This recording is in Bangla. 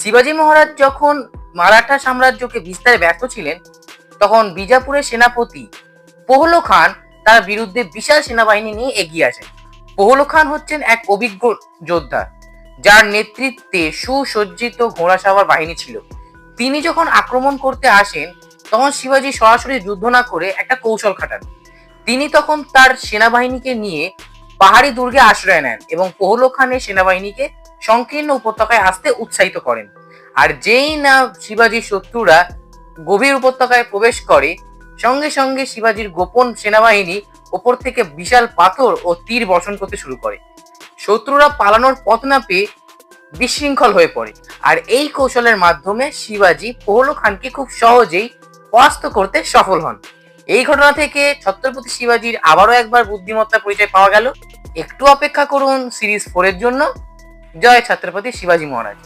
শিবাজী মহারাজ যখন মারাঠা সাম্রাজ্যকে বিস্তারে ব্যস্ত ছিলেন, তখন বিজাপুরের সেনাপতি পহলো খান তার বিরুদ্ধে বিশাল সেনাবাহিনী নিয়ে এগিয়ে আসেন। পহলো খান হচ্ছেন এক অভিজ্ঞ যোদ্ধা, যার নেতৃত্বে সুসজ্জিত ঘোড়াসওয়ার বাহিনী ছিল। তিনি যখন আক্রমণ করতে আসেন, তখন শিবাজী সরাসরি যুদ্ধ না করে একটা কৌশল খাটান। তিনি তখন তার সেনাবাহিনীকে নিয়ে পাহাড়ি দুর্গে আশ্রয় নেন এবং পহলো খানের সেনাবাহিনীকে সংকীর্ণ উপত্যকায় আসতে উৎসাহিত করেন। আর যেই না শিবাজীর শত্রুরা গভীর উপত্যকায় প্রবেশ করে, সঙ্গে সঙ্গে শিবাজীর গোপন সেনাবাহিনী ওপর থেকে বিশাল পাথর ও তীর বর্ষণ করতে শুরু করে। শত্রুরা পালানোর পথ না পেয়ে বিশৃঙ্খল হয়ে পড়ে। আর এই কৌশলের মাধ্যমে শিবাজী পহলো খানকে খুব সহজেই পরাস্ত করতে সফল হন। এই ঘটনা থেকে ছত্রপতি শিবাজীর আবারও একবার বুদ্ধিমত্তা পরিচয় পাওয়া গেল। একটু অপেক্ষা করুন সিরিজ 4 এর জন্য। জয় ছত্রপতি শিবাজী মহারাজ।